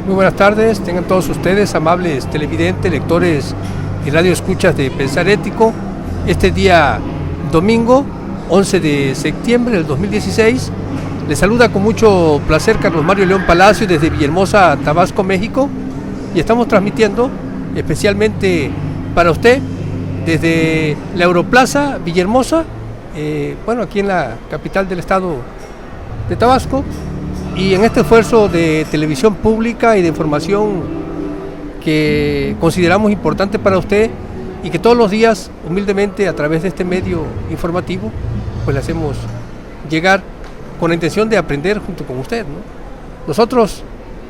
Muy buenas tardes, tengan todos ustedes, amables televidentes, lectores y radioescuchas de Pensar Ético. Este día domingo, 11 de septiembre del 2016, les saluda con mucho placer Carlos Mario León Palacio desde Villahermosa, Tabasco, México, y estamos transmitiendo especialmente para usted desde la Europlaza Villahermosa, aquí en la capital del estado de Tabasco, y en este esfuerzo de televisión pública y de información que consideramos importante para usted y que todos los días, humildemente, a través de este medio informativo, pues le hacemos llegar con la intención de aprender junto con usted, ¿no? Nosotros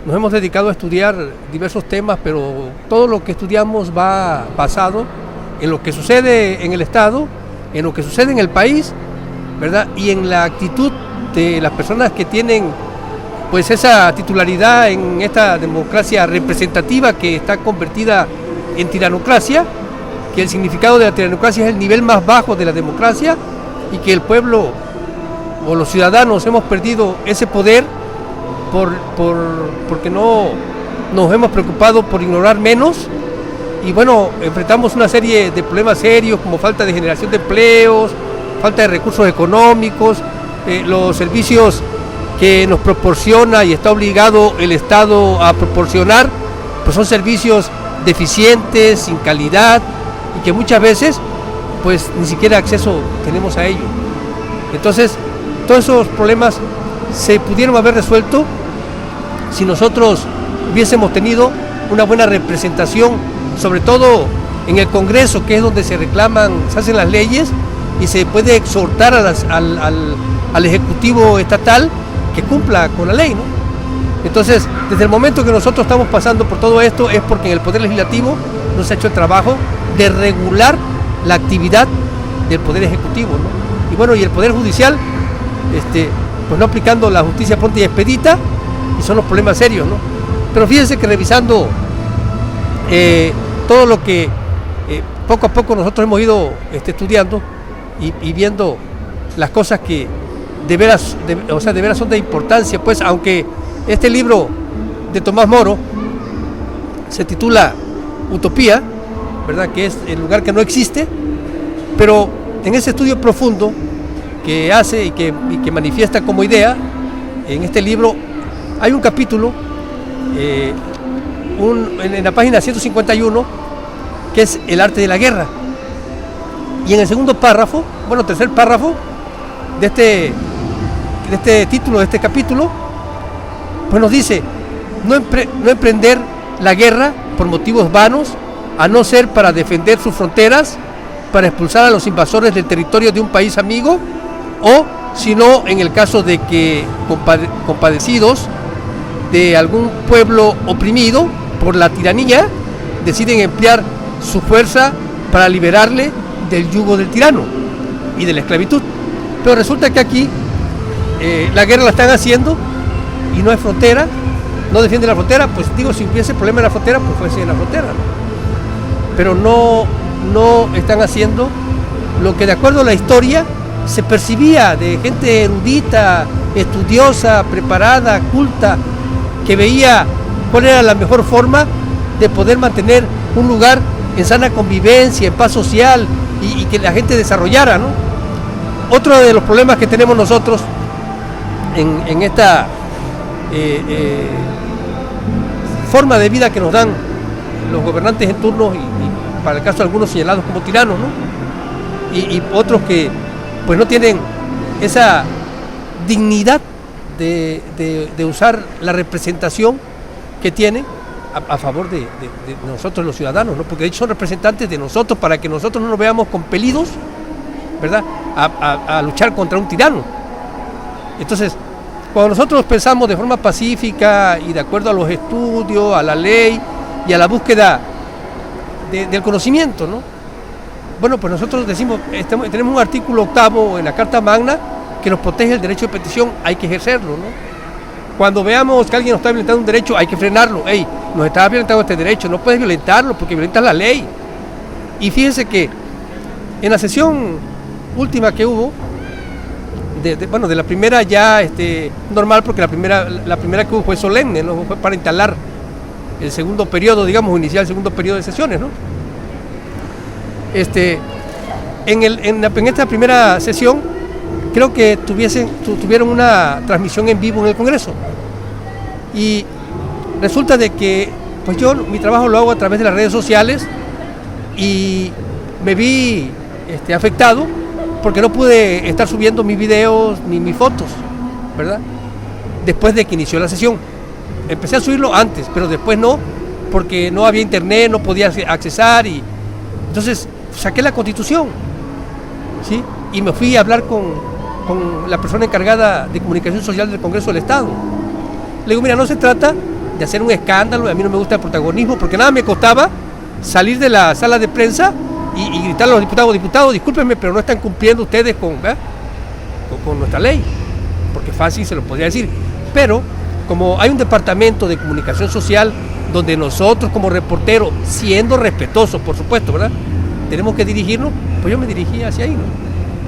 nos hemos dedicado a estudiar diversos temas, pero todo lo que estudiamos va basado en lo que sucede en el Estado, en lo que sucede en el país, ¿verdad? Y en la actitud de las personas que tienen pues esa titularidad en esta democracia representativa que está convertida en tiranocracia, que el significado de la tiranocracia es el nivel más bajo de la democracia y que el pueblo o los ciudadanos hemos perdido ese poder porque no nos hemos preocupado por ignorar menos y enfrentamos una serie de problemas serios como falta de generación de empleos, falta de recursos económicos, los servicios que nos proporciona y está obligado el Estado a proporcionar, pues son servicios deficientes, sin calidad y que muchas veces pues ni siquiera acceso tenemos a ello. Entonces, todos esos problemas se pudieron haber resuelto si nosotros hubiésemos tenido una buena representación, sobre todo en el Congreso, que es donde se hacen las leyes y se puede exhortar al Ejecutivo estatal que cumpla con la ley, ¿no? Entonces, desde el momento que nosotros estamos pasando por todo esto es porque en el Poder Legislativo no se ha hecho el trabajo de regular la actividad del Poder Ejecutivo, ¿no? Y el Poder Judicial, pues no aplicando la justicia pronta y expedita, y son los problemas serios, ¿no? Pero fíjense que revisando todo lo que poco a poco nosotros hemos ido estudiando y viendo las cosas que de veras son de importancia, pues aunque este libro de Tomás Moro se titula Utopía, ¿verdad? Que es el lugar que no existe, pero en ese estudio profundo que hace y que manifiesta como idea, en este libro hay un capítulo en la página 151 que es el arte de la guerra, y en el tercer párrafo de este título, de este capítulo, pues nos dice: no emprender la guerra por motivos vanos, a no ser para defender sus fronteras, para expulsar a los invasores del territorio de un país amigo, o sino en el caso de que compadecidos de algún pueblo oprimido por la tiranía, deciden emplear su fuerza para liberarle del yugo del tirano y de la esclavitud. Pero resulta que aquí la guerra la están haciendo y no hay frontera, no defiende la frontera. Pues si hubiese problema en la frontera, pues fuese en la frontera, ¿no? Pero no están haciendo lo que de acuerdo a la historia se percibía de gente erudita, estudiosa, preparada, culta, que veía cuál era la mejor forma de poder mantener un lugar en sana convivencia, en paz social y que la gente desarrollara, ¿no? Otro de los problemas que tenemos nosotros en esta forma de vida que nos dan los gobernantes en turno y para el caso de algunos señalados como tiranos, ¿no? Y otros que pues no tienen esa dignidad de usar la representación que tienen a favor de nosotros los ciudadanos, ¿no? Porque de hecho son representantes de nosotros para que nosotros no nos veamos compelidos, ¿verdad?, a luchar contra un tirano. Entonces, cuando nosotros pensamos de forma pacífica y de acuerdo a los estudios, a la ley y a la búsqueda del conocimiento, ¿no? Pues nosotros decimos, tenemos un artículo 8 en la Carta Magna que nos protege el derecho de petición, hay que ejercerlo, ¿no? Cuando veamos que alguien nos está violentando un derecho, hay que frenarlo. Nos está violentando este derecho, no puedes violentarlo porque violentas la ley. Y fíjense que en la sesión última que hubo, de la primera ya normal, porque la primera que hubo fue solemne, ¿no? Fue para instalar el segundo periodo, digamos, iniciar el segundo periodo de sesiones, ¿no? En esta primera sesión, creo que tuvieron una transmisión en vivo en el Congreso. Y resulta de que, pues yo mi trabajo lo hago a través de las redes sociales y me vi afectado porque no pude estar subiendo mis videos ni mis fotos, ¿verdad? Después de que inició la sesión. Empecé a subirlo antes, pero después no, porque no había internet, no podía accesar y entonces saqué la Constitución, ¿sí? Y me fui a hablar con la persona encargada de comunicación social del Congreso del Estado. Le digo, mira, no se trata de hacer un escándalo, a mí no me gusta el protagonismo, porque nada me costaba salir de la sala de prensa y gritarle a los diputados, discúlpenme, pero no están cumpliendo ustedes con nuestra ley, porque fácil se lo podría decir. Pero como hay un departamento de comunicación social donde nosotros como reporteros, siendo respetuosos, por supuesto, ¿verdad?, tenemos que dirigirnos, pues yo me dirigí hacia ahí, ¿no?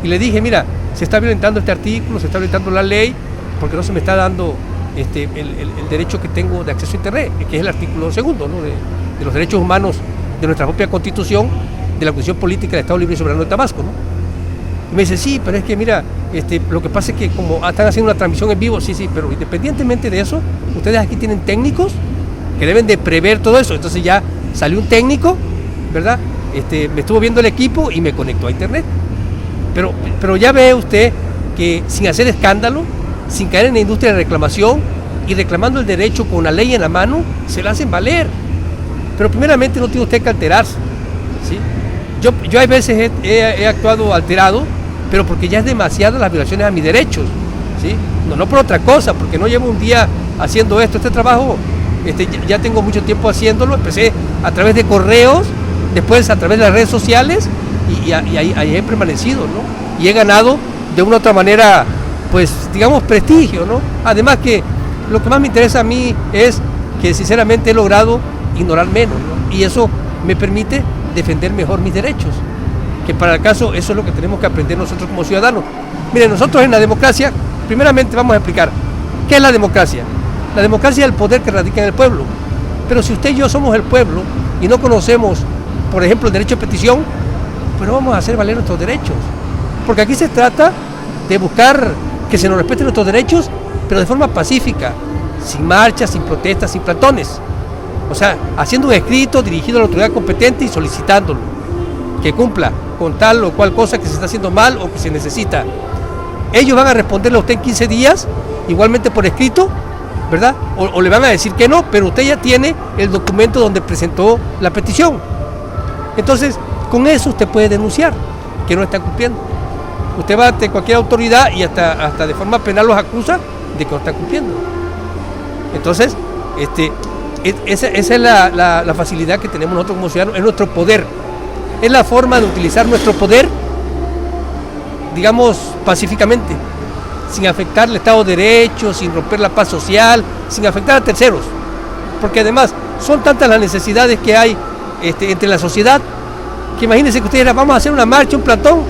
Y le dije, mira, se está violentando este artículo, se está violentando la ley, porque no se me está dando el derecho que tengo de acceso a Internet, que es el artículo 2, ¿no?, de los derechos humanos de nuestra propia Constitución, de la Constitución Política del Estado Libre y Soberano de Tabasco, ¿no? Y me dice, sí, pero es que mira, lo que pasa es que como están haciendo una transmisión en vivo, sí, pero independientemente de eso, ustedes aquí tienen técnicos que deben de prever todo eso. Entonces ya salió un técnico, ¿verdad? Me estuvo viendo el equipo y me conectó a Internet. Pero ya ve usted que sin hacer escándalo, sin caer en la industria de reclamación y reclamando el derecho con la ley en la mano, se la hacen valer. Pero primeramente no tiene usted que alterarse, ¿sí? Yo a veces he actuado alterado, pero porque ya es demasiado las violaciones a mis derechos, ¿sí? No por otra cosa, porque no llevo un día haciendo este trabajo, ya tengo mucho tiempo haciéndolo. Empecé a través de correos, después a través de las redes sociales y ahí he permanecido, ¿no? Y he ganado de una u otra manera, pues digamos, prestigio, ¿no? Además que lo que más me interesa a mí es que sinceramente he logrado ignorar menos, ¿no? Y eso me permite defender mejor mis derechos, que para el caso eso es lo que tenemos que aprender nosotros como ciudadanos. Miren, nosotros en la democracia, primeramente vamos a explicar qué es la democracia. La democracia es el poder que radica en el pueblo, pero si usted y yo somos el pueblo y no conocemos, por ejemplo, el derecho de petición, pues no vamos a hacer valer nuestros derechos, porque aquí se trata de buscar que se nos respeten nuestros derechos, pero de forma pacífica, sin marchas, sin protestas, sin plantones. O sea, haciendo un escrito dirigido a la autoridad competente y solicitándolo que cumpla con tal o cual cosa que se está haciendo mal o que se necesita. Ellos van a responderle a usted en 15 días, igualmente por escrito, ¿verdad? O le van a decir que no, pero usted ya tiene el documento donde presentó la petición. Entonces, con eso usted puede denunciar que no está cumpliendo. Usted va ante cualquier autoridad y hasta de forma penal los acusa de que no está cumpliendo. Entonces, esa es la facilidad que tenemos nosotros como ciudadanos, es nuestro poder. Es la forma de utilizar nuestro poder, digamos, pacíficamente, sin afectar el Estado de Derecho, sin romper la paz social, sin afectar a terceros. Porque además son tantas las necesidades que hay entre la sociedad, que imagínense que ustedes vamos a hacer una marcha, un plantón,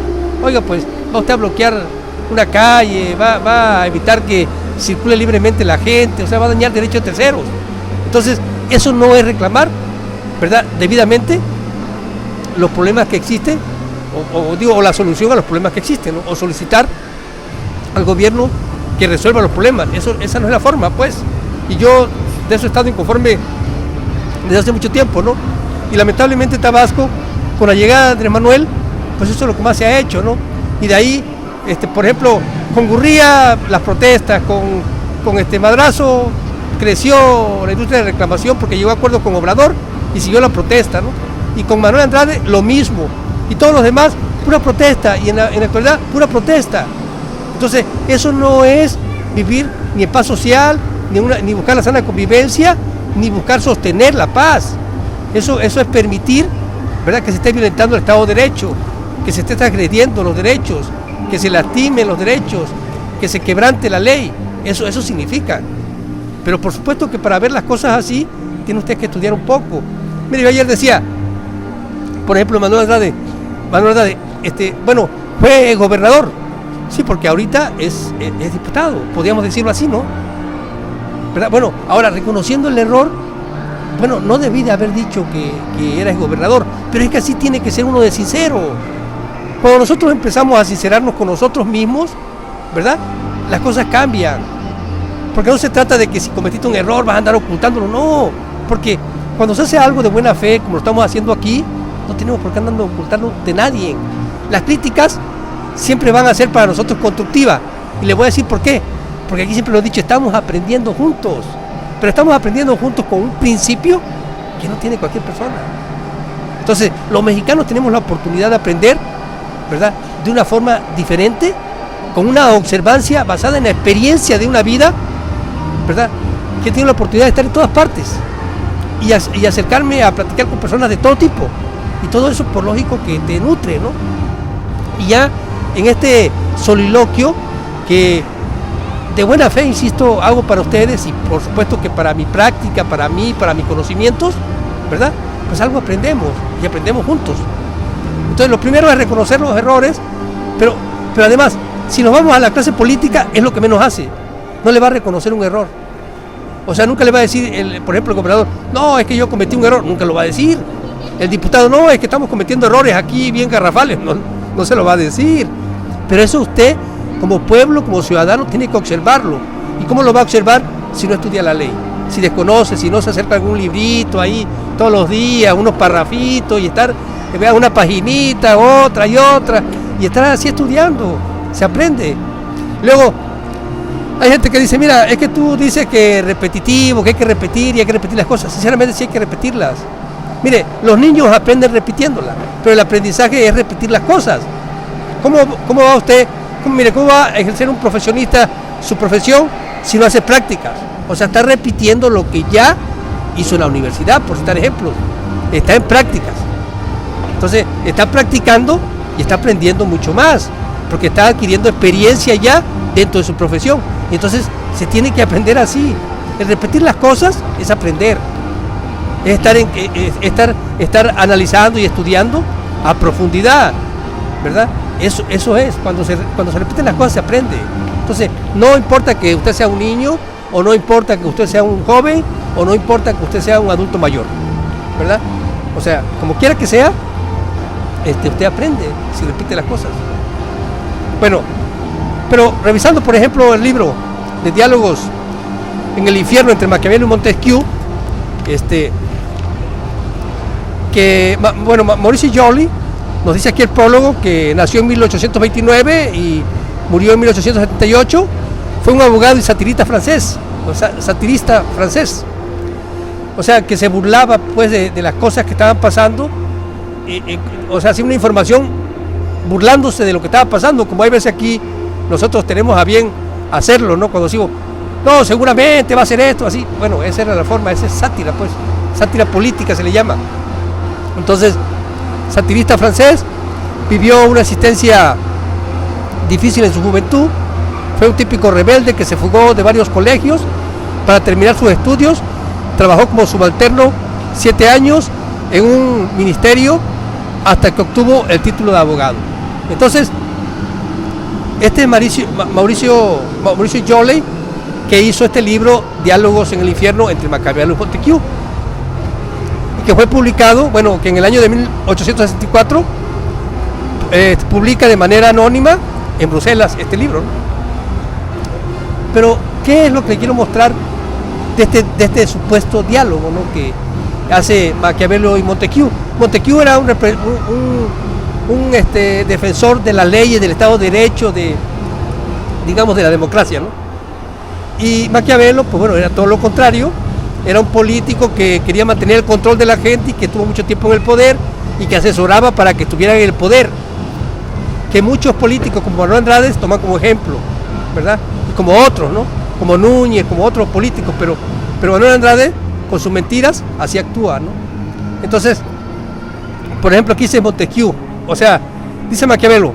oiga, pues va usted a bloquear una calle, va a evitar que circule libremente la gente, o sea, va a dañar derechos de terceros. Entonces, eso no es reclamar, ¿verdad?, debidamente los problemas que existen, o la solución a los problemas que existen, ¿no? O solicitar al gobierno que resuelva los problemas. Esa no es la forma, pues. Y yo de eso he estado inconforme desde hace mucho tiempo, ¿no? Y lamentablemente Tabasco, con la llegada de Andrés Manuel, pues eso es lo que más se ha hecho, ¿no? Y de ahí, por ejemplo, con Gurría las protestas, con Madrazo creció la industria de reclamación porque llegó a acuerdo con Obrador y siguió la protesta, ¿no? Y con Manuel Andrade lo mismo, y todos los demás pura protesta, y en la actualidad pura protesta. Entonces eso no es vivir ni en paz social, ni buscar la sana convivencia, ni buscar sostener la paz. Eso es permitir, ¿verdad?, que se esté violentando el Estado de Derecho, que se esté transgrediendo los derechos, que se lastimen los derechos, que se quebrante la ley. Eso significa. Pero por supuesto que para ver las cosas así, tiene usted que estudiar un poco. Mire, yo ayer decía, por ejemplo, Manuel Andrade, bueno, fue gobernador, sí, porque ahorita es diputado, podríamos decirlo así, ¿no? ¿Verdad? Bueno, ahora, reconociendo el error, bueno, no debí de haber dicho que eras gobernador, pero es que así tiene que ser uno de sincero. Cuando nosotros empezamos a sincerarnos con nosotros mismos, ¿verdad? Las cosas cambian. Porque no se trata de que si cometiste un error vas a andar ocultándolo, no. Porque cuando se hace algo de buena fe, como lo estamos haciendo aquí, no tenemos por qué andar ocultando de nadie. Las críticas siempre van a ser para nosotros constructivas. Y les voy a decir por qué. Porque aquí siempre lo he dicho, estamos aprendiendo juntos. Pero estamos aprendiendo juntos con un principio que no tiene cualquier persona. Entonces, los mexicanos tenemos la oportunidad de aprender, ¿verdad?, de una forma diferente, con una observancia basada en la experiencia de una vida, ¿verdad?, que tiene la oportunidad de estar en todas partes y acercarme a platicar con personas de todo tipo. Y todo eso, por lógico, que te nutre, ¿no? Y ya en este soliloquio que de buena fe, insisto, hago para ustedes y por supuesto que para mi práctica, para mí, para mis conocimientos, ¿verdad? Pues algo aprendemos y aprendemos juntos. Entonces lo primero es reconocer los errores, pero además, si nos vamos a la clase política, es lo que menos hace. No le va a reconocer un error. O sea, nunca le va a decir, por ejemplo, el gobernador, no, es que yo cometí un error, nunca lo va a decir. El diputado, no, es que estamos cometiendo errores aquí bien garrafales, no se lo va a decir. Pero eso usted, como pueblo, como ciudadano, tiene que observarlo. ¿Y cómo lo va a observar si no estudia la ley? Si desconoce, si no se acerca a algún librito ahí todos los días, unos parrafitos y estar, vea una paginita, otra y otra, y estar así estudiando, se aprende. Luego, hay gente que dice, mira, es que tú dices que es repetitivo, que hay que repetir y hay que repetir las cosas. Sinceramente sí hay que repetirlas. Mire, los niños aprenden repitiéndolas, pero el aprendizaje es repetir las cosas. ¿Cómo va usted? ¿Cómo va a ejercer un profesionista su profesión si no hace prácticas? O sea, está repitiendo lo que ya hizo en la universidad, por citar ejemplos. Está en prácticas. Entonces, está practicando y está aprendiendo mucho más, porque está adquiriendo experiencia ya dentro de su profesión. Y entonces, se tiene que aprender así. El repetir las cosas es aprender. Es estar analizando y estudiando a profundidad, ¿verdad? Eso es, cuando se repiten las cosas se aprende. Entonces, no importa que usted sea un niño, o no importa que usted sea un joven, o no importa que usted sea un adulto mayor, ¿verdad? O sea, como quiera que sea, usted aprende si repite las cosas. Bueno, pero revisando, por ejemplo, el libro de Diálogos en el Infierno entre Maquiavelo y Montesquieu, Maurice Joly nos dice aquí el prólogo que nació en 1829 y murió en 1878. Fue un abogado y satirista francés, o sea, que se burlaba pues de las cosas que estaban pasando, o sea, hacía una información burlándose de lo que estaba pasando, como hay veces aquí nosotros tenemos a bien hacerlo, ¿no? Cuando digo, no, seguramente va a ser esto, así, bueno, esa era la forma, esa es sátira, pues, sátira política se le llama. Entonces, satirista francés, vivió una existencia difícil en su juventud, fue un típico rebelde que se fugó de varios colegios para terminar sus estudios, trabajó como subalterno 7 años en un ministerio hasta que obtuvo el título de abogado. Entonces, Mauricio Joly, que hizo este libro, Diálogos en el Infierno entre Maquiavelo y Montesquieu, que fue publicado, que en el año de 1864 publica de manera anónima en Bruselas este libro, ¿no? Pero, ¿qué es lo que quiero mostrar de este supuesto diálogo, ¿no?, que hace Maquiavelo y Montesquieu? Montesquieu era un defensor de las leyes, del Estado de Derecho, de la democracia, ¿no? Y Maquiavelo, pues bueno, era todo lo contrario. Era un político que quería mantener el control de la gente y que tuvo mucho tiempo en el poder y que asesoraba para que estuvieran en el poder. Que muchos políticos como Manuel Andrade toman como ejemplo, ¿verdad? Y como otros, ¿no? Como Núñez, como otros políticos, pero Manuel Andrade, con sus mentiras, así actúa, ¿no? Entonces, por ejemplo, aquí dice Montesquieu, o sea, dice Maquiavelo,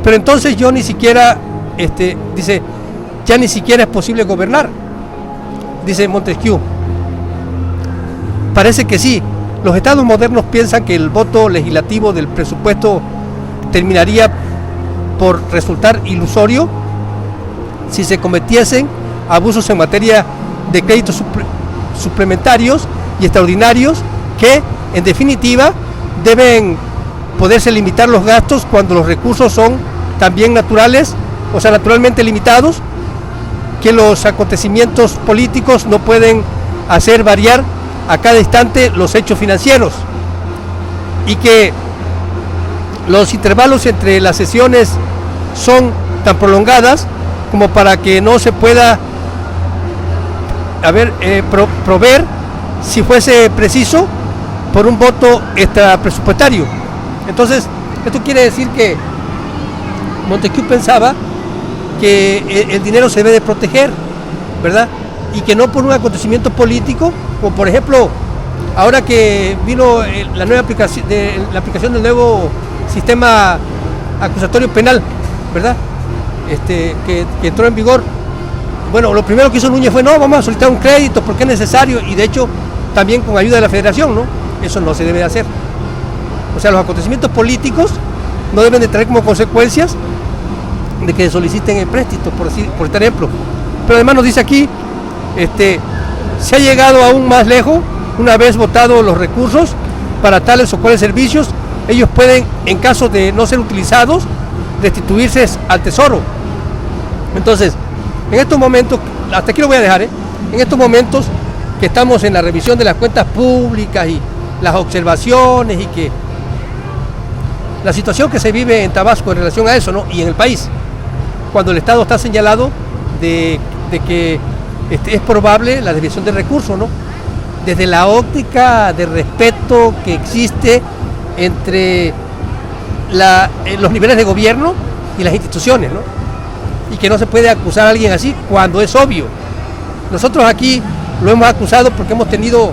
pero entonces yo ni siquiera, dice, ya ni siquiera es posible gobernar. Dice Montesquieu, parece que sí, los estados modernos piensan que el voto legislativo del presupuesto terminaría por resultar ilusorio si se cometiesen abusos en materia de créditos suplementarios y extraordinarios que, en definitiva, deben poderse limitar los gastos cuando los recursos son también naturales, o sea, naturalmente limitados, que los acontecimientos políticos no pueden hacer variar a cada instante los hechos financieros y que los intervalos entre las sesiones son tan prolongadas como para que no se pueda proveer, si fuese preciso, por un voto extrapresupuestario. Entonces, esto quiere decir que Montesquieu pensaba que el dinero se debe de proteger, ¿verdad? Y que no por un acontecimiento político, como por ejemplo, ahora que vino la aplicación del nuevo sistema acusatorio penal, ¿verdad? Que entró en vigor. Bueno, lo primero que hizo Núñez fue, no, vamos a solicitar un crédito porque es necesario, y de hecho también con ayuda de la Federación, ¿no? Eso no se debe de hacer. O sea, los acontecimientos políticos no deben de traer como consecuencias de que soliciten empréstitos, por ejemplo. Pero además nos dice aquí, se ha llegado aún más lejos, una vez votados los recursos para tales o cuales servicios, ellos pueden, en caso de no ser utilizados, restituirse al tesoro. Entonces, en estos momentos, hasta aquí lo voy a dejar, en estos momentos que estamos en la revisión de las cuentas públicas y las observaciones, y que la situación que se vive en Tabasco en relación a eso, ¿no? Y en el país, cuando el Estado está señalado de que es probable la desviación de recursos, ¿no? Desde la óptica de respeto que existe entre los niveles de gobierno y las instituciones, ¿no? Y que no se puede acusar a alguien así cuando es obvio. Nosotros aquí lo hemos acusado porque hemos tenido,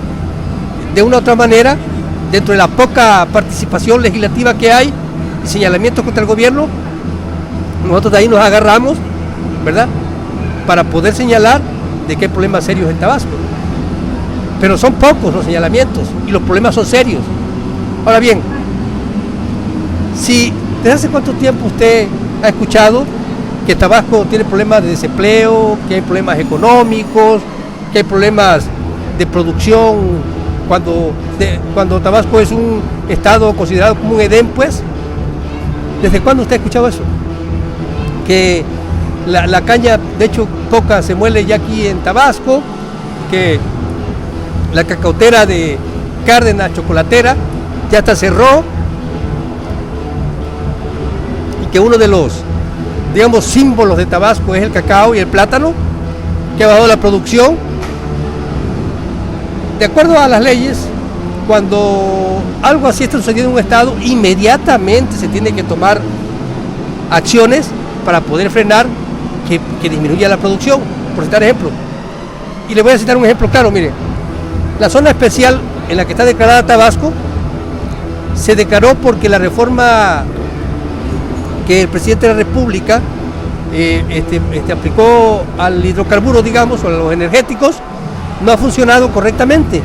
de una u otra manera, dentro de la poca participación legislativa que hay y señalamientos contra el gobierno, nosotros de ahí nos agarramos, ¿verdad?, para poder señalar de que hay problemas serios en Tabasco. Pero son pocos los señalamientos y los problemas son serios. Ahora bien, si desde hace cuánto tiempo usted ha escuchado que Tabasco tiene problemas de desempleo, que hay problemas económicos, que hay problemas de producción, cuando Tabasco es un estado considerado como un Edén, pues? ¿Desde cuándo usted ha escuchado eso? Que la caña, de hecho, coca se muele ya aquí en Tabasco, que la cacautera de Cárdenas, chocolatera, ya hasta cerró, y que uno de los, digamos, símbolos de Tabasco es el cacao y el plátano, que ha bajado la producción. De acuerdo a las leyes, cuando algo así está sucediendo en un estado, inmediatamente se tiene que tomar acciones para poder frenar que disminuya la producción, por citar ejemplo. Y le voy a citar un ejemplo claro, mire. La zona especial en la que está declarada Tabasco se declaró porque la reforma que el presidente de la República aplicó al hidrocarburo, digamos, o a los energéticos, no ha funcionado correctamente.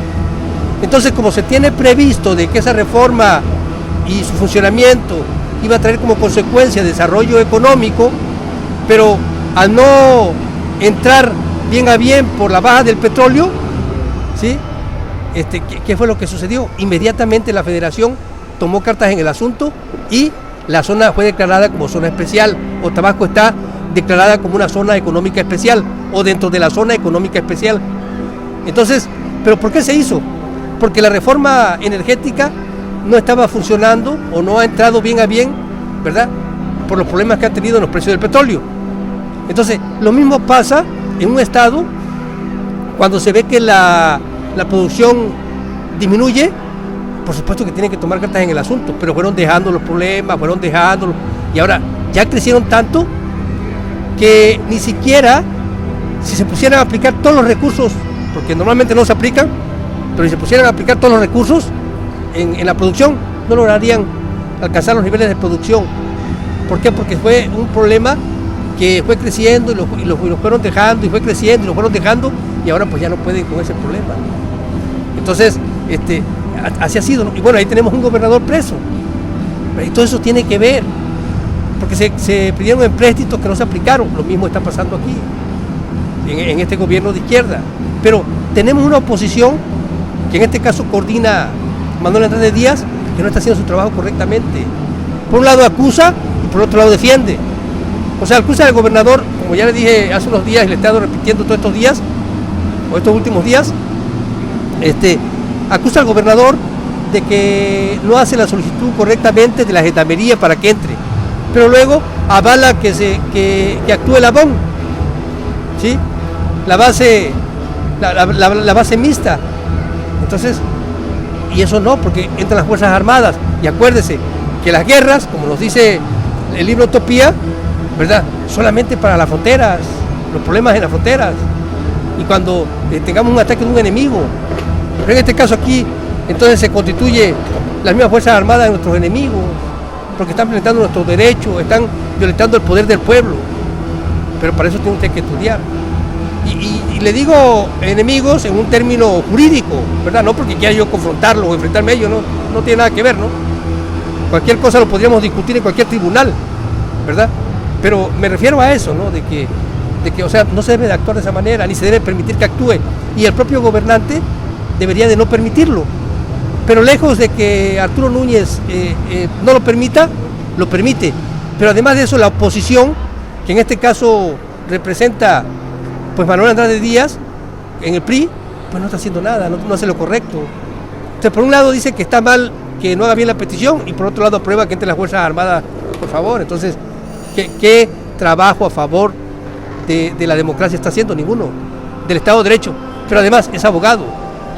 Entonces, como se tiene previsto de que esa reforma y su funcionamiento iba a traer como consecuencia desarrollo económico, pero al no entrar bien a bien por la baja del petróleo, ¿sí? ¿Qué fue lo que sucedió? Inmediatamente la Federación tomó cartas en el asunto y la zona fue declarada como zona especial, o Tabasco está declarada como una zona económica especial, o dentro de la zona económica especial. Entonces, ¿pero por qué se hizo? Porque la reforma energética no estaba funcionando o no ha entrado bien a bien, ¿verdad?, por los problemas que han tenido en los precios del petróleo. Entonces, lo mismo pasa en un estado cuando se ve que la producción disminuye. Por supuesto que tienen que tomar cartas en el asunto, pero fueron dejando los problemas, y ahora ya crecieron tanto que ni siquiera, si se pusieran a aplicar todos los recursos, porque normalmente no se aplican, pero si se pusieran a aplicar todos los recursos en la producción, no lograrían alcanzar los niveles de producción. ¿Por qué? Porque fue un problema que fue creciendo y lo fueron dejando, y fue creciendo y lo fueron dejando, y ahora pues ya no pueden con ese problema. Entonces, así ha sido, ¿no? Y bueno, ahí tenemos un gobernador preso. Y todo eso tiene que ver, porque se pidieron empréstitos que no se aplicaron. Lo mismo está pasando aquí, en este gobierno de izquierda. Pero tenemos una oposición que en este caso coordina Manuel Andrade Díaz, que no está haciendo su trabajo correctamente. Por un lado acusa y por otro lado defiende. O sea, acusa al gobernador, como ya le dije hace unos días y le he estado repitiendo todos estos días, o estos últimos días, acusa al gobernador de que no hace la solicitud correctamente de la gendarmería para que entre, pero luego avala que actúe la BON, ¿sí? La base mixta. Entonces, y eso no, porque entran las Fuerzas Armadas. Y acuérdese que las guerras, como nos dice el libro Utopía, ¿verdad?, solamente para las fronteras, los problemas en las fronteras, y cuando tengamos un ataque de un enemigo. Pero en este caso aquí, entonces se constituye las mismas Fuerzas Armadas de nuestros enemigos, porque están violentando nuestros derechos, están violentando el poder del pueblo. Pero para eso tiene usted que estudiar. Y le digo enemigos en un término jurídico, ¿verdad? No porque quiera yo confrontarlo o enfrentarme a ellos, no tiene nada que ver, ¿no? Cualquier cosa lo podríamos discutir en cualquier tribunal, ¿verdad? Pero me refiero a eso, ¿no? De que, o sea, no se debe de actuar de esa manera, ni se debe permitir que actúe. Y el propio gobernante debería de no permitirlo. Pero lejos de que Arturo Núñez no lo permita, lo permite. Pero además de eso, la oposición, que en este caso representa pues Manuel Andrade Díaz, en el PRI, pues no está haciendo nada, no hace lo correcto. Entonces, por un lado dice que está mal que no haga bien la petición, y por otro lado aprueba que entre las Fuerzas Armadas, por favor. Entonces, ¿qué trabajo a favor de la democracia está haciendo? Ninguno. Del Estado de Derecho. Pero además es abogado.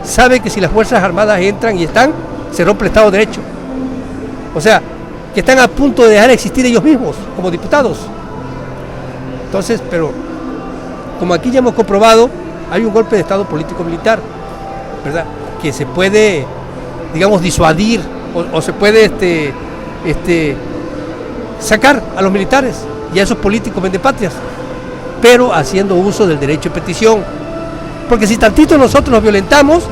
Sabe que si las Fuerzas Armadas entran y están, se rompe el Estado de Derecho. O sea, que están a punto de dejar de existir ellos mismos como diputados. Entonces, pero como aquí ya hemos comprobado, hay un golpe de Estado político-militar, ¿verdad?, que se puede, digamos, disuadir o se puede sacar a los militares y a esos políticos vendepatrias, pero haciendo uso del derecho de petición. Porque si tantito nosotros nos violentamos,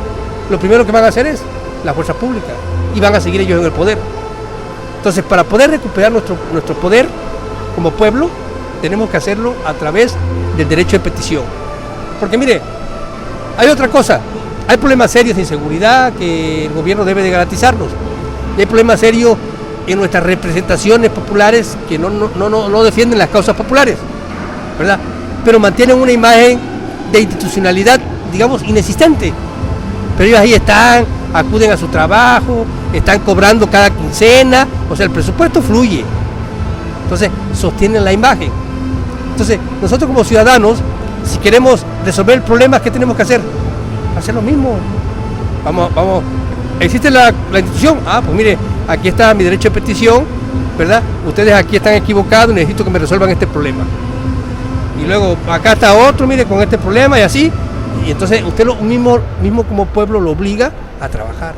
lo primero que van a hacer es la fuerza pública, y van a seguir ellos en el poder. Entonces, para poder recuperar nuestro poder como pueblo, tenemos que hacerlo a través del derecho de petición. Porque mire, hay otra cosa, hay problemas serios de inseguridad que el gobierno debe de garantizarnos, y hay problemas serios en nuestras representaciones populares que no defienden las causas populares, ¿verdad?, pero mantienen una imagen de institucionalidad, digamos, inexistente. Pero ellos ahí están, acuden a su trabajo, están cobrando cada quincena, o sea, el presupuesto fluye. Entonces, sostienen la imagen. Entonces, nosotros como ciudadanos, si queremos resolver el problema, ¿qué tenemos que hacer? Hacer lo mismo. Vamos. ¿Existe la institución? Ah, pues mire, aquí está mi derecho de petición, ¿verdad? Ustedes aquí están equivocados, necesito que me resuelvan este problema. Y luego, acá está otro, mire, con este problema y así. Y entonces usted mismo como pueblo lo obliga a trabajar.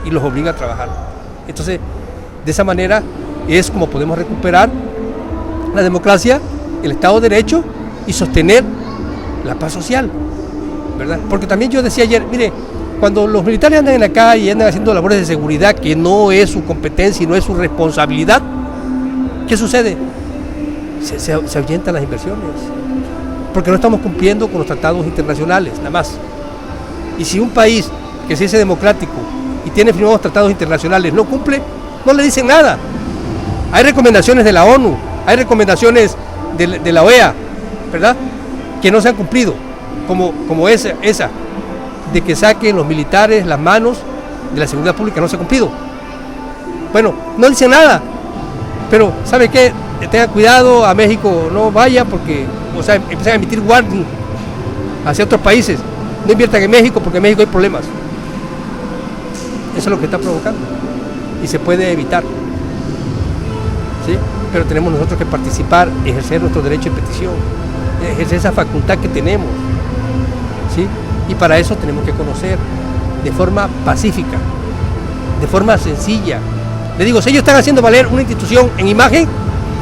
Y los obliga a trabajar. Entonces, de esa manera es como podemos recuperar la democracia, el Estado de Derecho y sostener la paz social, ¿verdad? Porque también yo decía ayer, mire, cuando los militares andan en la calle y andan haciendo labores de seguridad que no es su competencia y no es su responsabilidad, ¿qué sucede? Se ahuyentan las inversiones, porque no estamos cumpliendo con los tratados internacionales, nada más. Y si un país que se dice democrático y tiene firmados tratados internacionales no cumple, no le dicen nada. Hay recomendaciones de la ONU, hay recomendaciones de la OEA, ¿verdad?, que no se han cumplido, como esa de que saquen los militares las manos de la seguridad pública, no se ha cumplido. Bueno, no dicen nada, pero ¿sabe qué? Tengan cuidado, a México no vaya, porque, o sea, empiezan a emitir warning hacia otros países. No inviertan en México porque en México hay problemas. Eso es lo que está provocando y se puede evitar, ¿sí? Pero tenemos nosotros que participar, ejercer nuestro derecho de petición, ejercer esa facultad que tenemos, ¿sí? Y para eso tenemos que conocer de forma pacífica, de forma sencilla. Le digo, si ellos están haciendo valer una institución en imagen,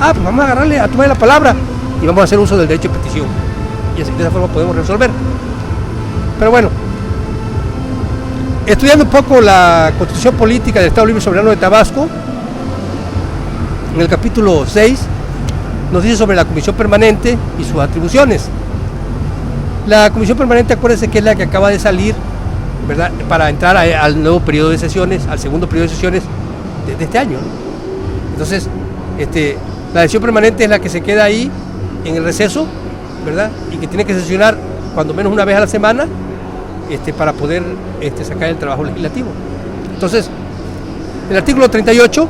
pues vamos a agarrarle, a tomar la palabra y vamos a hacer uso del derecho de petición. Y así, de esa forma podemos resolver. Pero bueno, estudiando un poco la Constitución Política del Estado Libre y Soberano de Tabasco, en el capítulo 6, nos dice sobre la Comisión Permanente y sus atribuciones. La Comisión Permanente, acuérdense que es la que acaba de salir ¿verdad?, para entrar al nuevo periodo de sesiones, al segundo periodo de sesiones de este año, ¿no? Entonces, la sesión permanente es la que se queda ahí en el receso, ¿verdad?, y que tiene que sesionar cuando menos una vez a la semana para poder sacar el trabajo legislativo. Entonces, el artículo 38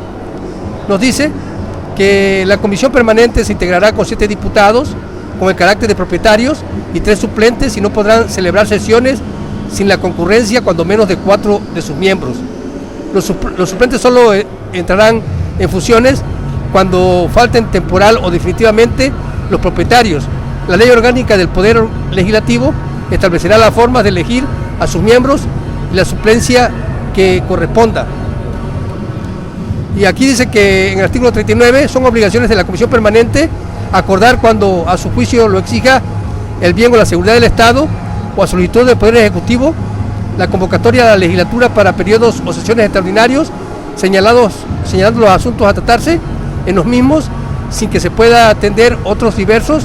nos dice que la comisión permanente se integrará con 7 diputados con el carácter de propietarios y 3 suplentes, y no podrán celebrar sesiones sin la concurrencia cuando menos de 4 de sus miembros. Los suplentes solo entrarán en funciones cuando falten temporal o definitivamente los propietarios. La ley orgánica del Poder Legislativo establecerá la forma de elegir a sus miembros y la suplencia que corresponda. Y aquí dice que en el artículo 39 son obligaciones de la Comisión Permanente acordar, cuando a su juicio lo exija el bien o la seguridad del Estado, o a solicitud del Poder Ejecutivo, la convocatoria de la legislatura para periodos o sesiones extraordinarios, señalando los asuntos a tratarse en los mismos, sin que se pueda atender otros diversos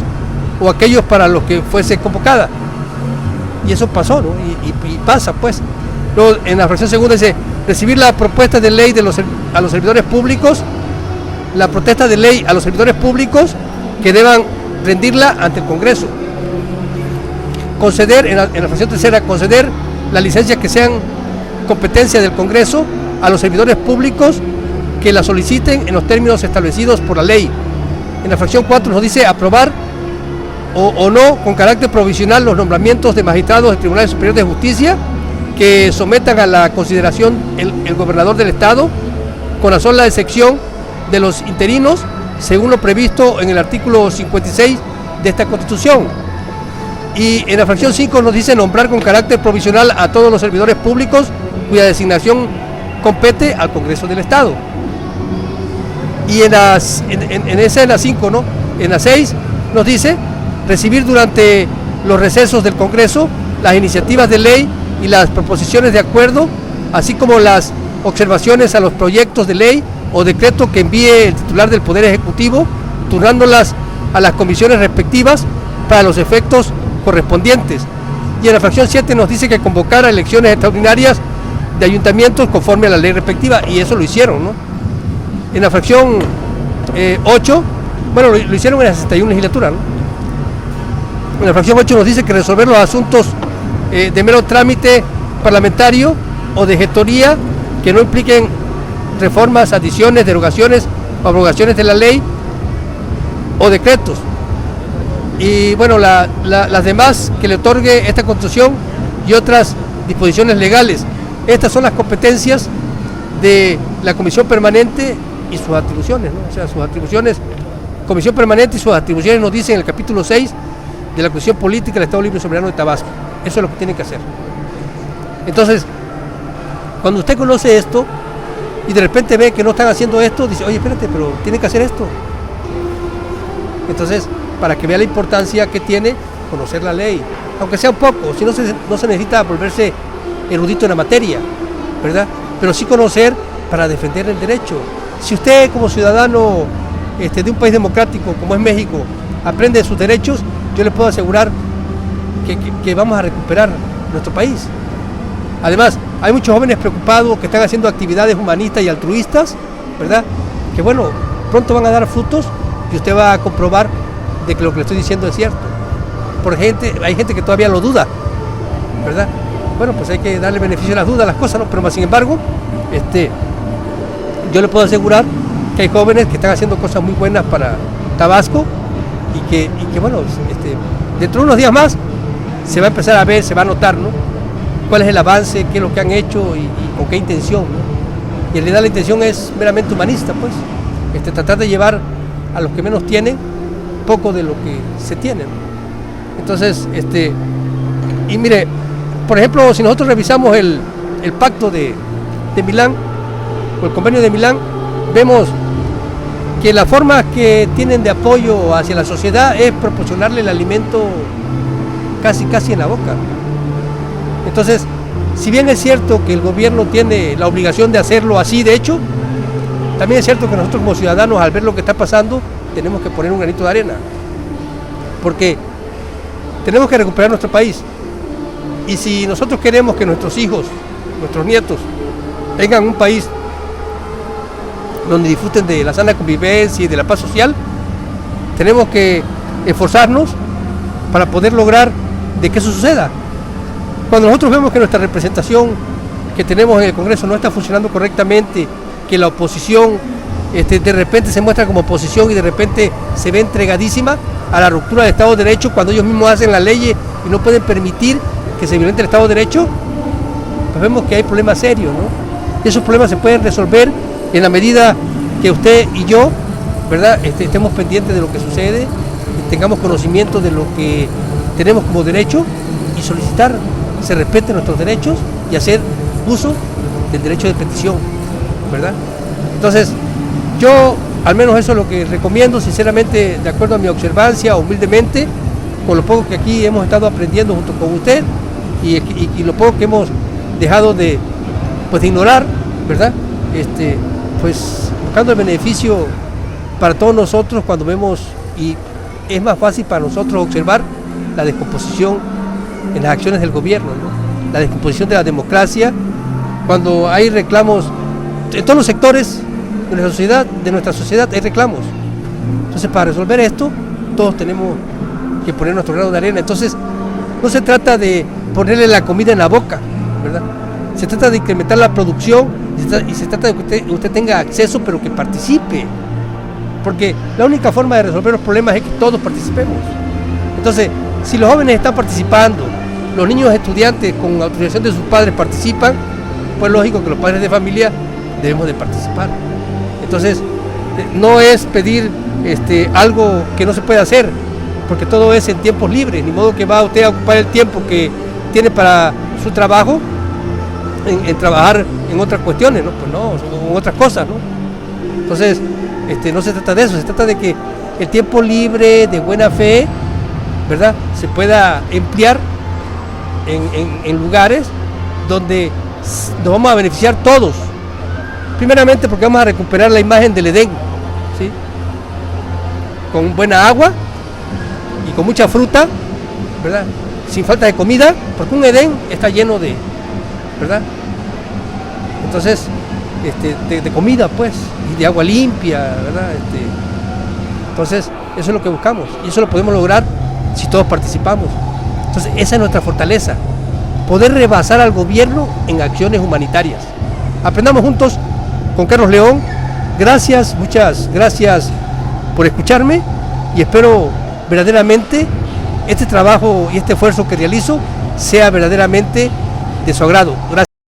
o aquellos para los que fuese convocada. Y eso pasó, ¿no? Y pasa, pues. Luego, en la fracción segunda dice: recibir la propuesta de ley a los servidores públicos, la protesta de ley a los servidores públicos que deban rendirla ante el Congreso. Conceder, en la fracción tercera, conceder las licencias que sean competencia del Congreso a los servidores públicos que la soliciten en los términos establecidos por la ley. En la fracción 4 nos dice aprobar o no con carácter provisional los nombramientos de magistrados del Tribunal Superior de Justicia que sometan a la consideración el gobernador del Estado, con la sola excepción de los interinos, según lo previsto en el artículo 56 de esta Constitución. Y en la fracción 5 nos dice nombrar con carácter provisional a todos los servidores públicos cuya designación compete al Congreso del Estado. Y esa es la 5, ¿no? En la 6 nos dice recibir durante los recesos del Congreso las iniciativas de ley y las proposiciones de acuerdo, así como las observaciones a los proyectos de ley o decreto que envíe el titular del Poder Ejecutivo, turnándolas a las comisiones respectivas para los efectos correspondientes. Y en la fracción 7 nos dice que convocar a elecciones extraordinarias de ayuntamientos conforme a la ley respectiva, y eso lo hicieron, ¿no? En la fracción 8, bueno, lo hicieron en la 61 legislatura, ¿no? En la fracción 8 nos dice que resolver los asuntos de mero trámite parlamentario o de gestoría que no impliquen reformas, adiciones, derogaciones o abrogaciones de la ley o decretos. Y bueno, las demás que le otorgue esta Constitución y otras disposiciones legales. Estas son las competencias de la Comisión Permanente y sus atribuciones, ¿no? O sea, sus atribuciones, Comisión Permanente y sus atribuciones nos dicen en el capítulo 6 de la Constitución Política del Estado Libre y Soberano de Tabasco. Eso es lo que tienen que hacer. Entonces, cuando usted conoce esto y de repente ve que no están haciendo esto, dice: oye, espérate, pero tienen que hacer esto. Entonces, para que vea la importancia que tiene conocer la ley, aunque sea un poco, si no se necesita volverse erudito en la materia, ¿verdad? Pero sí conocer para defender el derecho. Si usted, como ciudadano de un país democrático como es México, aprende de sus derechos, yo le puedo asegurar que vamos a recuperar nuestro país. Además, hay muchos jóvenes preocupados que están haciendo actividades humanistas y altruistas, ¿verdad? Que bueno, pronto van a dar frutos y usted va a comprobar de que lo que le estoy diciendo es cierto. Hay gente que todavía lo duda, ¿verdad? Bueno, pues hay que darle beneficio a las dudas a las cosas, ¿no? Pero más sin embargo, yo le puedo asegurar que hay jóvenes que están haciendo cosas muy buenas para Tabasco y que bueno, dentro de unos días más se va a empezar a ver, se va a notar, ¿no? Cuál es el avance, qué es lo que han hecho y con qué intención, ¿no? Y en realidad la intención es meramente humanista, pues, tratar de llevar a los que menos tienen poco de lo que se tiene, ¿no? Entonces, y mire, por ejemplo, si nosotros revisamos el pacto de Milán o el convenio de Milán, vemos que la forma que tienen de apoyo hacia la sociedad es proporcionarle el alimento casi en la boca. Entonces, si bien es cierto que el gobierno tiene la obligación de hacerlo así, de hecho, también es cierto que nosotros como ciudadanos, al ver lo que está pasando, tenemos que poner un granito de arena, porque tenemos que recuperar nuestro país Y si nosotros queremos que nuestros hijos, nuestros nietos, tengan un país donde disfruten de la sana convivencia y de la paz social, tenemos que esforzarnos para poder lograr de que eso suceda. Cuando nosotros vemos que nuestra representación que tenemos en el Congreso no está funcionando correctamente, que la oposición de repente se muestra como oposición y de repente se ve entregadísima a la ruptura del Estado de Derecho cuando ellos mismos hacen las leyes y no pueden permitir que se violente el Estado de Derecho, pues vemos que hay problemas serios, ¿no? Y esos problemas se pueden resolver en la medida que usted y yo, ¿verdad?, estemos pendientes de lo que sucede, tengamos conocimiento de lo que tenemos como derecho y solicitar que se respeten nuestros derechos y hacer uso del derecho de petición, ¿verdad? Entonces, yo al menos eso es lo que recomiendo, sinceramente, de acuerdo a mi observancia, humildemente, con lo poco que aquí hemos estado aprendiendo junto con usted y lo poco que hemos dejado de ignorar, ¿verdad? Pues buscando el beneficio para todos nosotros cuando vemos, y es más fácil para nosotros observar la descomposición en las acciones del gobierno, ¿no? La descomposición de la democracia, cuando hay reclamos en todos los sectores de nuestra sociedad hay reclamos. Entonces, para resolver esto, todos tenemos que poner nuestro grano de arena. Entonces, no se trata de ponerle la comida en la boca, ¿verdad? Se trata de incrementar la producción y se trata de que usted tenga acceso, pero que participe. Porque la única forma de resolver los problemas es que todos participemos. Entonces, si los jóvenes están participando, los niños estudiantes con autorización de sus padres participan, pues lógico que los padres de familia debemos de participar. Entonces, no es pedir algo que no se puede hacer, porque todo es en tiempos libres, ni modo que va usted a ocupar el tiempo que tiene para su trabajo en trabajar en otras cuestiones, ¿no? Pues no, en otras cosas, ¿no? Entonces, no se trata de eso, se trata de que el tiempo libre, de buena fe, ¿verdad?, se pueda emplear en lugares donde nos vamos a beneficiar todos. Primeramente porque vamos a recuperar la imagen del Edén, ¿sí?, con buena agua y con mucha fruta, ¿verdad?, sin falta de comida, porque un Edén está lleno de, ¿verdad?, entonces, de comida, pues, y de agua limpia, ¿verdad? Entonces, eso es lo que buscamos y eso lo podemos lograr si todos participamos. Entonces, esa es nuestra fortaleza, poder rebasar al gobierno en acciones humanitarias. Aprendamos juntos con Carlos León. Gracias, muchas gracias por escucharme y espero verdaderamente este trabajo y este esfuerzo que realizo sea verdaderamente de su agrado. Gracias.